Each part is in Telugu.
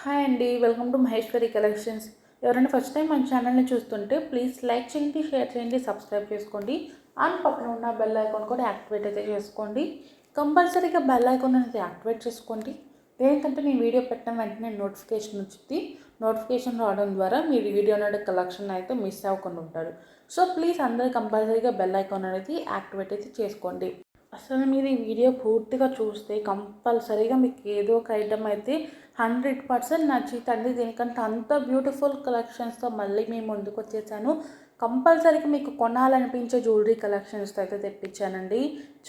హాయ్ అండి, వెల్కమ్ టు మహేశ్వరి కలెక్షన్స్. ఎవరైనా ఫస్ట్ టైం మన ఛానల్ని చూస్తుంటే ప్లీజ్ లైక్ చేయండి, షేర్ చేయండి, సబ్స్క్రైబ్ చేసుకోండి. అండ్ పక్కన ఉన్న బెల్ ఐకాన్ కూడా యాక్టివేట్ అయితే చేసుకోండి. కంపల్సరీగా బెల్ ఐకాన్ అనేది యాక్టివేట్ చేసుకోండి. దేనికంటే నేను వీడియో పెట్టిన వెంటనే నోటిఫికేషన్ వచ్చింది. నోటిఫికేషన్ రావడం ద్వారా మీరు వీడియో అనేది కలెక్షన్ అయితే మిస్ అవ్వకుండా ఉంటారు. సో ప్లీజ్ అందరూ కంపల్సరీగా బెల్ ఐకాన్ అనేది యాక్టివేట్ అయితే చేసుకోండి. అసలు మీరు ఈ వీడియో పూర్తిగా చూస్తే కంపల్సరీగా మీకు ఏదో ఒక ఐటమ్ అయితే 100% నచ్చుతుంది. దీనికంటే అంత బ్యూటిఫుల్ కలెక్షన్స్తో మళ్ళీ మేము ముందుకు వచ్చేసాను. కంపల్సరీగా మీకు కొనాలనిపించే జ్యువెలరీ కలెక్షన్స్తో అయితే తెప్పించానండి.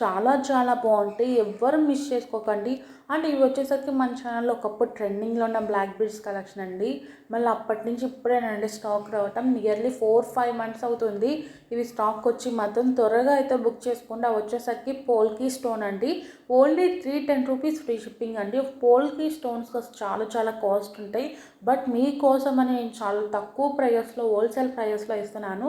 చాలా చాలా బాగుంటాయి, ఎవ్వరు మిస్ చేసుకోకండి. అండ్ ఇవి వచ్చేసరికి మన ఛానల్లో ఒకప్పుడు ట్రెండింగ్లో ఉన్న బ్లాక్ బీడ్స్ కలెక్షన్ అండి. మళ్ళీ అప్పటి నుంచి ఇప్పుడేనండి స్టాక్ రావటం. నియర్లీ 4-5 months అవుతుంది ఇవి స్టాక్ వచ్చి. మాత్రం త్వరగా అయితే బుక్ చేసుకోండి. అవి వచ్చేసరికి పోల్కీ స్టోన్ అండి. ఓన్లీ 310 రూపీస్ ఫ్రీ షిప్పింగ్ అండి. పోల్కీ స్టోన్స్ చాలా చాలా కాస్ట్ ఉంటాయి, బట్ మీకోసం అని నేను చాలా తక్కువ ప్రైస్లో హోల్సేల్ ప్రైస్లో ఇస్తున్నాను.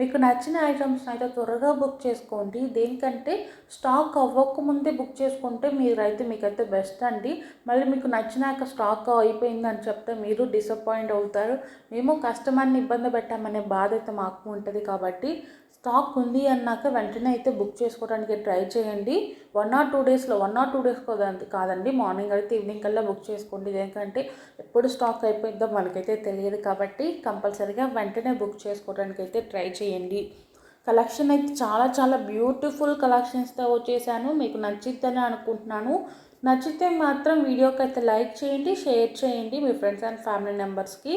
మీకు నచ్చిన ఐటమ్స్ అయితే త్వరగా బుక్ చేసుకోండి. దేనికంటే స్టాక్ అవ్వకముందే బుక్ చేసుకుంటే మీకైతే బెస్ట్ అండి. మళ్ళీ మీకు నచ్చినాక స్టాక్ అయిపోయిందని చెప్తే మీరు డిసప్పాయింట్ అవుతారు. మేము కస్టమర్ని ఇబ్బంది పెట్టామనే బాధ అయితే మాకు ఉంటుంది. కాబట్టి స్టాక్ ఉంది అన్నాక వెంటనే అయితే బుక్ చేసుకోవడానికి ట్రై చేయండి. 1 or 2 డేస్లో, 1 or 2 డేస్ కాదండి, మార్నింగ్ అయితే ఈవినింగ్ కల్లా బుక్ చేసుకోండి. ఎందుకంటే ఎప్పుడు స్టాక్ అయిపోయిందో మనకైతే తెలియదు. కాబట్టి కంపల్సరీగా వెంటనే బుక్ చేసుకోవడానికి అయితే ట్రై చేయండి. కలెక్షన్ అయితే చాలా చాలా బ్యూటిఫుల్ కలెక్షన్స్తో వచ్చేసాను. మీకు నచ్చిద్దని అనుకుంటున్నాను. నచ్చితే మాత్రం వీడియోకి అయితే లైక్ చేయండి, షేర్ చేయండి మీ ఫ్రెండ్స్ అండ్ ఫ్యామిలీ మెంబర్స్కి.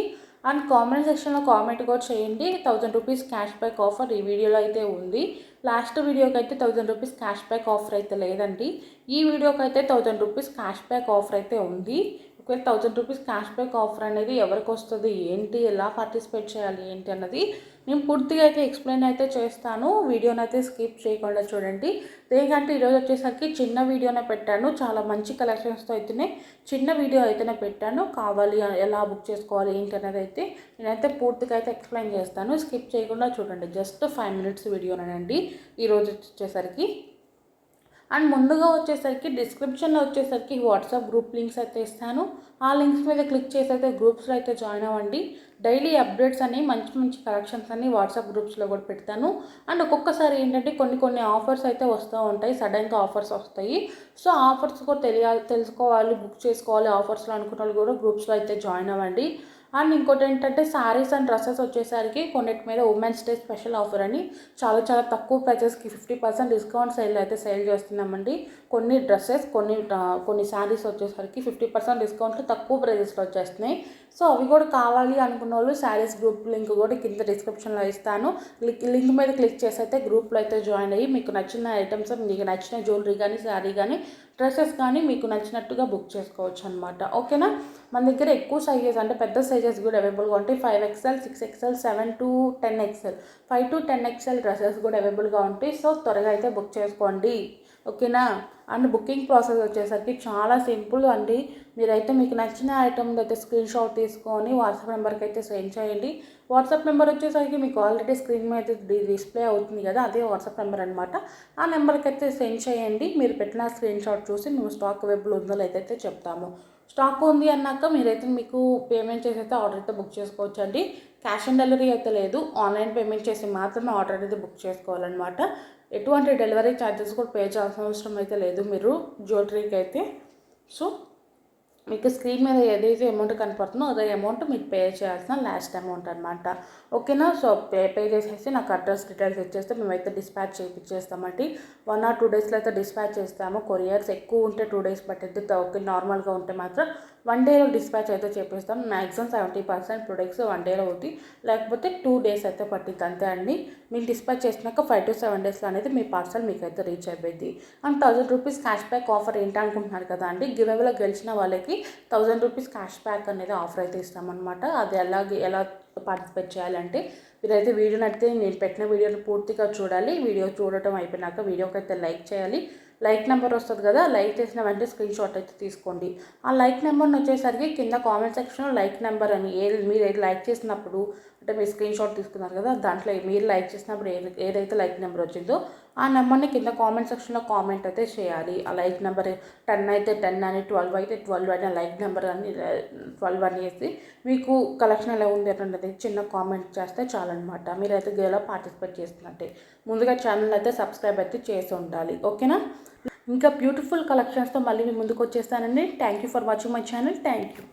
అండ్ కామెంట్ సెక్షన్లో కామెంట్ కూడా చేయండి. 1000 రూపీస్ క్యాష్ బ్యాక్ ఆఫర్ ఈ వీడియోలో అయితే ఉంది. లాస్ట్ వీడియోకి అయితే 1000 రూపీస్ క్యాష్ బ్యాక్ ఆఫర్ అయితే లేదండి. ఈ వీడియోకి అయితే 1000 రూపీస్ క్యాష్ బ్యాక్ ఆఫర్ అయితే ఉంది. ఒకవేళ 1000 రూపీస్ క్యాష్ బ్యాక్ ఆఫర్ అనేది ఎవరికి వస్తుంది, ఏంటి, ఎలా పార్టిసిపేట్ చేయాలి ఏంటి అన్నది నేను పూర్తిగా అయితే ఎక్స్ప్లెయిన్ అయితే చేస్తాను. వీడియోని అయితే స్కిప్ చేయకుండా చూడండి. దేనికంటే ఈరోజు వచ్చేసరికి చిన్న వీడియోనే పెట్టాను. చాలా మంచి కలెక్షన్స్తో అయితేనే చిన్న వీడియో అయితేనే పెట్టాను. కావాలి ఎలా బుక్ చేసుకోవాలి ఏంటి అనేది అయితే నేనైతే పూర్తిగా అయితే ఎక్స్ప్లెయిన్ చేస్తాను. స్కిప్ చేయకుండా చూడండి. జస్ట్ 5 minutes వీడియోనండి ఈరోజు వచ్చేసరికి. అండ్ ముందుగా వచ్చేసరికి డిస్క్రిప్షన్లో వచ్చేసరికి వాట్సాప్ గ్రూప్ లింక్స్ అయితే ఇస్తాను. ఆ లింక్స్ మీద క్లిక్ చేసి అయితే గ్రూప్స్లో అయితే జాయిన్ అవ్వండి. డైలీ అప్డేట్స్ అని మంచి మంచి కలెక్షన్స్ అన్ని వాట్సాప్ గ్రూప్స్లో కూడా పెడతాను. అండ్ ఒక్కొక్కసారి ఏంటంటే కొన్ని ఆఫర్స్ అయితే వస్తూ ఉంటాయి, సడన్గా ఆఫర్స్ వస్తాయి. సో ఆఫర్స్ కూడా తెలుసుకోవాలి, బుక్ చేసుకోవాలి ఆఫర్స్లో అనుకున్న వాళ్ళు కూడా గ్రూప్స్లో అయితే జాయిన్ అవ్వండి. అండ్ ఇంకోటి ఏంటంటే శారీస్ అండ్ డ్రెస్సెస్ వచ్చేసరికి కొన్నిటి మీద ఉమెన్స్ డే స్పెషల్ ఆఫర్ అని చాలా చాలా తక్కువ ప్రైజెస్కి 50% డిస్కౌంట్ అయితే సేల్ చేస్తున్నామండి. కొన్ని డ్రెస్సెస్ కొన్ని శారీస్ వచ్చేసరికి 50% డిస్కౌంట్లు తక్కువ ప్రైజెస్లో వచ్చేస్తున్నాయి. సో అవి కూడా కావాలి అనుకున్న వాళ్ళు శారీస్ గ్రూప్ లింక్ కూడా కింద డిస్క్రిప్షన్లో ఇస్తాను. లింక్ మీద క్లిక్ చేసి అయితే గ్రూప్లో అయితే జాయిన్ అయ్యి మీకు నచ్చిన ఐటమ్స్, మీకు నచ్చిన జ్యువెలరీ కానీ, శారీ కానీ, డ్రెస్సెస్ కానీ మీకు నచ్చినట్టుగా బుక్ చేసుకోవచ్చు అనమాట. ఓకేనా. మన దగ్గర ఎక్కువ సైజెస్ అంటే పెద్ద సైజెస్ కూడా అవైలబుల్గా ఉంటాయి. 5XL, 6XL, 7 to 10XL, 5 to 10XL dresses కూడా అవైలబుల్గా ఉంటాయి. సో త్వరగా అయితే బుక్ చేసుకోండి. ఓకేనా. అండ్ బుకింగ్ ప్రాసెస్ వచ్చేసరికి చాలా సింపుల్ అండి. మీరైతే మీకు నచ్చిన ఐటమ్ అయితే స్క్రీన్ షాట్ తీసుకొని వాట్సాప్ నెంబర్కి అయితే సెండ్ చేయండి. వాట్సాప్ నెంబర్ వచ్చేసరికి మీకు ఆల్రెడీ స్క్రీన్ మీద డిస్ప్లే అవుతుంది కదా, అదే వాట్సాప్ నెంబర్ అనమాట. ఆ నెంబర్కి అయితే సెండ్ చేయండి. మీరు పెట్టిన స్క్రీన్ షాట్ చూసి మేము స్టాక్ అవైలబుల్ ఉందో లేదైతే చెప్తాము. స్టాక్ ఉంది అన్నాక మీరైతే మీకు పేమెంట్ చేసి అయితే ఆర్డర్ అయితే బుక్ చేసుకోవచ్చు అండి. క్యాష్ ఆన్ డెలివరీ అయితే లేదు. ఆన్లైన్ పేమెంట్ చేసి మాత్రమే ఆర్డర్ అయితే బుక్ చేసుకోవాలన్నమాట. ఎటువంటి డెలివరీ ఛార్జెస్ కూడా పే చేయాల్సిన అవసరం అయితే లేదు మీరు జ్యువెలరీకి అయితే. సో మీకు స్క్రీన్ మీద ఏదైతే అమౌంట్ కనపడుతుందో అదే అమౌంట్ మీకు పే చేయాల్సిన లాస్ట్ అమౌంట్ అనమాట. ఓకేనా. సో పే చేసేసి నాకు అడ్రస్ డీటెయిల్స్ ఇచ్చేస్తే మేమైతే డిస్పాచ్ చేయించేస్తామండి. 1 or 2 డేస్లో అయితే డిస్పాచ్ చేస్తాము. కొరియర్స్ ఎక్కువ ఉంటే 2 days పట్టిద్ది. ఓకే, నార్మల్గా ఉంటే మాత్రం 1 dayలో డిస్పాచ్ అయితే చేపిస్తాం. మ్యాక్సిమం 70% ప్రొడక్ట్స్ 1 dayలో అవుతాయి, లేకపోతే 2 days అయితే పట్టిద్ది, అంతే అండి. మీకు డిస్పాచ్ చేసినాక 5 to 7 daysలో అనేది మీ పార్సల్ మీకు అయితే రీచ్ అయిపోయింది. And 1000 rupees cash back offer ఏంటి అనుకుంటున్నారు కదా అండి. గివ్అవేలో గెలిచిన వాళ్ళకి 1000 రూపీస్ క్యాష్ బ్యాక్ అనేది ఆఫర్ అయితే ఇస్తామన్నమాట. అది ఎలా పార్టిసిపేట్ చేయాలంటే మీరైతే వీడియోని అయితే నేను పెట్టిన వీడియోని పూర్తిగా చూడాలి. వీడియో చూడటం అయిపోయినాక వీడియోకి అయితే లైక్ చేయాలి. లైక్ నెంబర్ వస్తుంది కదా, లైక్ చేసిన వెంటనే స్క్రీన్ షాట్ అయితే తీసుకోండి. ఆ లైక్ నెంబర్ని వచ్చేసరికి కింద కామెంట్ సెక్షన్లో లైక్ నెంబర్ అని మీరు లైక్ చేసినప్పుడు అంటే మీరు స్క్రీన్ షాట్ తీసుకున్నారు కదా, దాంట్లో మీరు లైక్ చేసినప్పుడు ఏదైతే లైక్ నెంబర్ వచ్చిందో ఆ నెంబర్ని కింద కామెంట్ సెక్షన్లో కామెంట్ అయితే చేయాలి. ఆ లైక్ నెంబర్ 10 అయితే 10 అని, 12 అయితే 12 అని, లైక్ నెంబర్ అని 12 అని వేసి మీకు కలెక్షన్ ఎలా ఉంది అన్నది చిన్న కామెంట్ చేస్తే చాలన్నమాట. మీరైతే గేమ్లో పార్టిసిపేట్ చేస్తున్నట్టే. ముందుగా ఛానల్ అయితే సబ్స్క్రైబ్ అయితే చేసి ఉండాలి. ఓకేనా? ఇంకా బ్యూటిఫుల్ కలెక్షన్స్తో మళ్ళీ మీ ముందుకు వచ్చేస్తానండి. Thank you for watching my channel. Thank you.